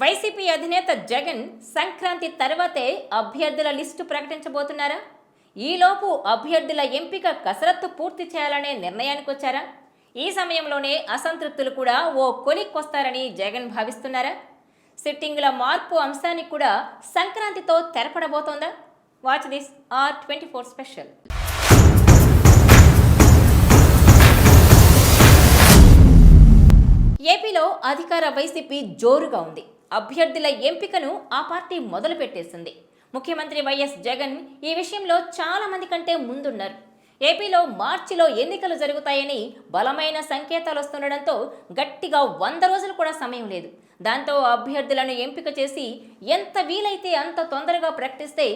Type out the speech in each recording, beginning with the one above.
YCP అధినేత జగన్ సంక్రాంతి తర్వాతే అభ్యర్థుల లిస్టు ప్రకటించబోతున్నారా? ఈలోపు అభ్యర్థుల ఎంపిక కసరత్తు పూర్తి చేయాలనే నిర్ణయానికి వచ్చారా? ఈ సమయంలోనే అసంతృప్తులు కూడా ఓ కొలిక్కొస్తారని జగన్ భావిస్తున్నారా? సిట్టింగుల మార్పు అంశానికి కూడా సంక్రాంతితో తెరపడబోతోందా? Watch this R24 special. ఏపీలో అధికార వైసీపీ జోరుగా ఉంది. అభ్యర్థుల ఎంపికను ఆ పార్టీ మొదలు పెట్టేసింది. ముఖ్యమంత్రి వైఎస్ జగన్ ఈ విషయంలో చాలా మంది కంటే ముందున్నారు. ఏపీలో మార్చిలో ఎన్నికలు జరుగుతాయని బలమైన సంకేతాలు వస్తుండడంతో గట్టిగా 100 రోజులు కూడా సమయం లేదు. దాంతో అభ్యర్థులను ఎంపిక చేసి ఎంత వీలైతే అంత తొందరగా ప్రకటిస్తే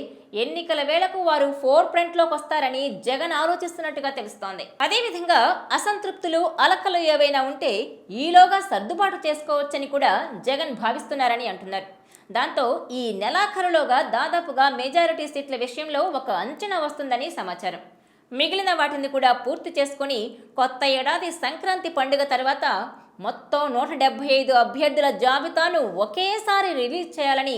ఎన్నికల వేళకు వారు ఫోర్ ఫ్రంట్లోకి వస్తారని జగన్ ఆలోచిస్తున్నట్టుగా తెలుస్తోంది. అదేవిధంగా అసంతృప్తులు అలకలు ఏవైనా ఉంటే ఈలోగా సర్దుబాటు చేసుకోవచ్చని కూడా జగన్ భావిస్తున్నారని అంటున్నారు. దాంతో ఈ నెలాఖరులోగా దాదాపుగా మెజారిటీ సీట్ల విషయంలో ఒక అంచనా వస్తుందని సమాచారం. మిగిలిన వాటిని కూడా పూర్తి చేసుకుని కొత్త ఏడాది సంక్రాంతి పండుగ తర్వాత మొత్తం 175 అభ్యర్థుల జాబితాను ఒకేసారి రిలీజ్ చేయాలని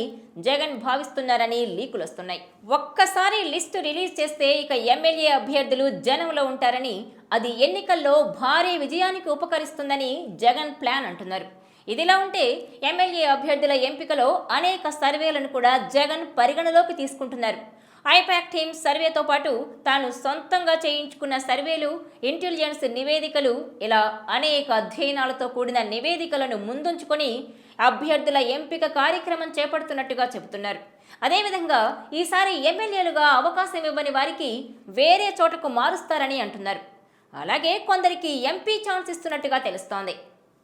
జగన్ భావిస్తున్నారని లీకులు వస్తున్నాయి. ఒక్కసారి లిస్టు రిలీజ్ చేస్తే ఇక ఎమ్మెల్యే అభ్యర్థులు జనంలో ఉంటారని, అది ఎన్నికల్లో భారీ విజయానికి ఉపకరిస్తుందని జగన్ ప్లాన్ అంటున్నారు. ఇదిలా ఉంటే ఎమ్మెల్యే అభ్యర్థుల ఎంపికలో అనేక సర్వేలను కూడా జగన్ పరిగణలోకి తీసుకుంటున్నారు. ఐపాక్ టీమ్ సర్వేతో పాటు తాను సొంతంగా చేయించుకున్న సర్వేలు, ఇంటెలిజెన్స్ నివేదికలు, ఇలా అనేక అధ్యయనాలతో కూడిన నివేదికలను ముందుంచుకొని అభ్యర్థుల ఎంపిక కార్యక్రమం చేపడుతున్నట్టుగా చెబుతున్నారు. అదేవిధంగా ఈసారి ఎమ్మెల్యేలుగా అవకాశం ఇవ్వని వారికి వేరే చోటకు మారుస్తారని అంటున్నారు. అలాగే కొందరికి ఎంపీ ఛాన్స్ ఇస్తున్నట్టుగా తెలుస్తోంది.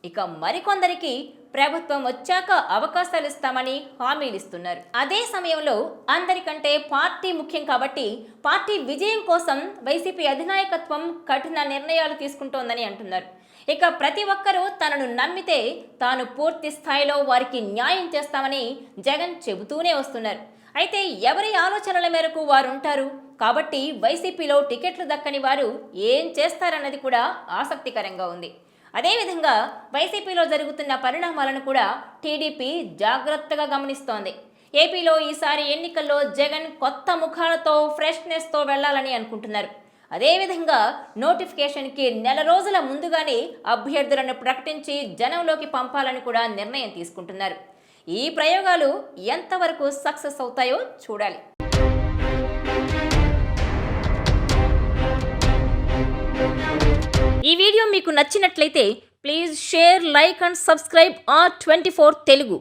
ఇక మరికొందరికి ప్రభుత్వం వచ్చాక అవకాశాలు ఇస్తామని హామీలు ఇస్తున్నారు. అదే సమయంలో అందరికంటే పార్టీ ముఖ్యం కాబట్టి పార్టీ విజయం కోసం వైసీపీ అధినాయకత్వం కఠిన నిర్ణయాలు తీసుకుంటోందని అంటున్నారు. ఇక ప్రతి ఒక్కరూ తనను నమ్మితే తాను పూర్తి స్థాయిలో వారికి న్యాయం చేస్తామని జగన్ చెబుతూనే వస్తున్నారు. అయితే ఎవరి ఆలోచనల మేరకు వారు ఉంటారు కాబట్టి వైసీపీలో టికెట్లు దక్కని వారు ఏం చేస్తారన్నది కూడా ఆసక్తికరంగా ఉంది. అదేవిధంగా వైసీపీలో జరుగుతున్న పరిణామాలను కూడా టీడీపీ జాగ్రత్తగా గమనిస్తోంది. ఏపీలో ఈసారి ఎన్నికల్లో జగన్ కొత్త ముఖాలతో ఫ్రెష్నెస్తో వెళ్లాలని అనుకుంటున్నారు. అదేవిధంగా నోటిఫికేషన్కి నెల రోజుల ముందుగానే అభ్యర్థులను ప్రకటించి జనంలోకి పంపాలని కూడా నిర్ణయం తీసుకుంటున్నారు. ఈ ప్రయోగాలు ఎంతవరకు సక్సెస్ అవుతాయో చూడాలి. ఈ వీడియో మీకు నచ్చినట్లయితే please share, like and subscribe R24 Telugu.